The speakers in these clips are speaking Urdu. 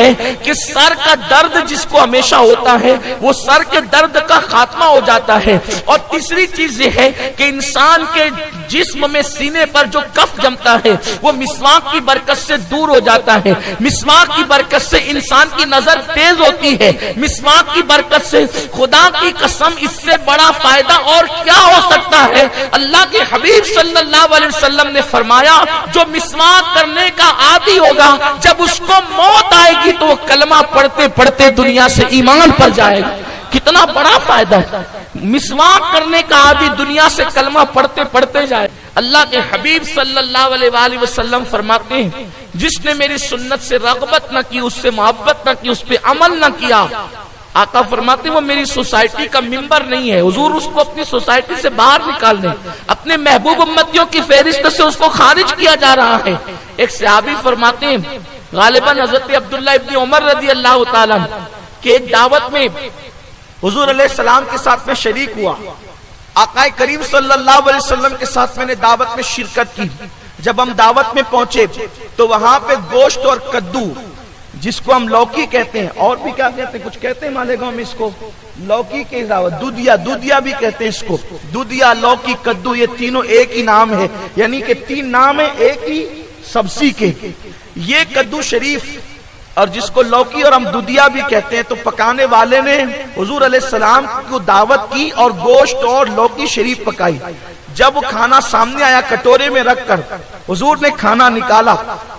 ہے کہ سر کا درد جس کو ہمیشہ ہوتا ہے وہ سر کے درد کا خاتمہ ہو جاتا ہے. اور تیسری چیز یہ ہے کہ انسان کے جسم میں سینے پر جو کف جمتا ہے وہ مسواک کی برکت سے دور ہو جاتا ہے. مسواک کی برکت سے انسان کی نظر تیز ہوتی ہے. مسواک کی برکت سے خدا کی قسم اس سے بڑا فائدہ اور کیا ہو سکتا ہے. اللہ کے حبیب صلی اللہ علیہ وسلم نے فرمایا جو مسواک کرنے کا عادی ہوگا جب اس کو موت آئے گی تو وہ کلمہ پڑھتے پڑھتے دنیا سے ایمان پر جائے گا. کتنا بڑا فائدہ ہے. مسواک کرنے کا عادی دنیا سے کلمہ پڑھتے پڑھتے جائے. اللہ کے حبیب صلی اللہ علیہ وآلہ وسلم فرماتے ہیں جس نے میری سنت سے رغبت نہ کی، اس سے محبت نہ کی، اس پہ عمل نہ کیا، آقا فرماتے ہیں وہ میری سوسائٹی کا ممبر نہیں ہے. حضور اس کو اپنی سوسائٹی سے باہر نکال دیں. اپنے محبوب امتیوں کی فہرست سے اس کو خارج کیا جا رہا ہے. ایک صحابی فرماتے ہیں غالباً حضرت عبداللہ ابن عمر رضی اللہ تعالیٰ کہ ایک دعوت میں حضور علیہ السلام کے ساتھ میں شریک ہوا. آقا کریم صلی اللہ علیہ وسلم کے ساتھ میں نے دعوت میں شرکت کی. جب ہم دعوت میں پہنچے تو وہاں پہ گوشت اور کدو جس کو ہم لوکی کہتے ہیں، اور بھی کیا کہتے ہیں، کچھ کہتے ہیں مالیگاؤں میں اس کو لوکی کے علاوہ دودیا بھی کہتے ہیں اس کو. دودیا، لوکی، کدو یہ تینوں ایک ہی نام ہے، یعنی کہ تین نام ہے ایک ہی سبزی کے. یہ کدو شریف اور جس کو لوکی اور ہم دودیا بھی کہتے ہیں، تو پکانے والے نے حضور علیہ السلام کو دعوت کی اور گوشت اور لوکی شریف پکائی. جب وہ کھانا سامنے آیا کٹورے میں رکھ کر حضور نے کھانا نکالا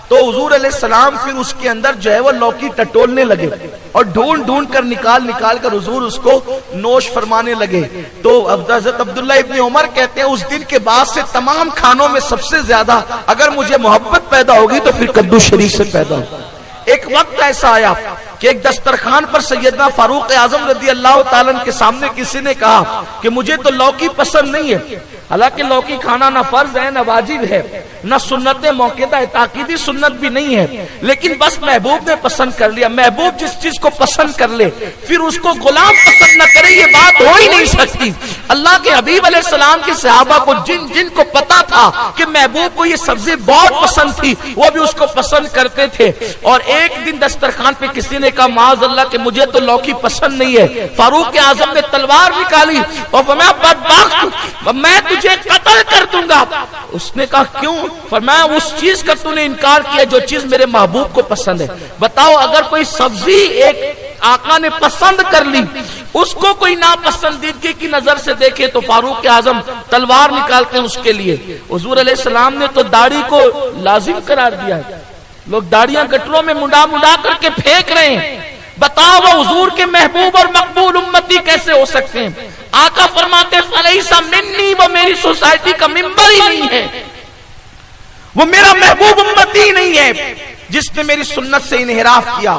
تو حضور علیہ السلام پھر اس کے اندر جو ہے وہ لوکی ٹٹولنے لگے اور ڈھونڈ ڈھونڈ کر نکال کر حضور اس کو نوش فرمانے لگے. تو حضرت عبداللہ ابن عمر کہتے ہیں اس دن کے بعد سے تمام کھانوں میں سب سے زیادہ اگر مجھے محبت پیدا ہوگی تو پھر کدو شریف سے پیدا ہوگی. ایک وقت ایسا آیا کہ ایک دسترخوان پر سیدنا فاروق اعظم رضی اللہ تعالیٰ کے سامنے کسی نے کہا کہ مجھے تو لوکی پسند نہیں ہے. حالانکہ لوکی کھانا نہ فرض ہے نہ واجب ہے نہ سنت موقعہ ہے، تاکیدی سنت بھی نہیں ہے، لیکن بس محبوب نے پسند کر لیا. محبوب جس چیز کو پسند کر لے پھر اس کو غلام پسند نہ کرے یہ بات ہو ہی نہیں سکتی. اللہ کے حبیب علیہ السلام کے صحابہ کو جن کو پتا تھا کہ محبوب کو یہ سبزی بہت پسند تھی وہ بھی اس کو پسند کرتے تھے. اور ایک دن دسترخوان پہ کسی نے کہا معاذ اللہ کہ مجھے تو لوکی پسند نہیں ہے. فاروق اعظم نے تلوار نکالی اور فرمایا بدبخت میں تجھے قتل کر دوں گا. اس نے کہا کیوں؟ فرمایا اس چیز کا تو نے انکار کیا جو چیز میرے محبوب کو پسند ہے. بتاؤ اگر کوئی سبزی ایک آقا نے پسند کر لی اس کو کوئی ناپسندیدگی کی نظر سے دیکھے تو فاروق اعظم تلوار نکالتے ہیں اس کے لیے. حضور علیہ السلام نے تو داڑھی کو لازم قرار دیا ہے. لوگ داڑیاں گٹروں میں منڈا کر کے پھینک رہے ہیں. بتاؤ وہ حضور کے محبوب اور مقبول امتی کیسے ہو سکتے ہیں؟ آقا فرماتے فلیسا منی، وہ میری سوسائٹی کا ممبر ہی نہیں ہے، وہ میرا محبوب امتی ہی نہیں ہے جس نے میری سنت سے انحراف کیا.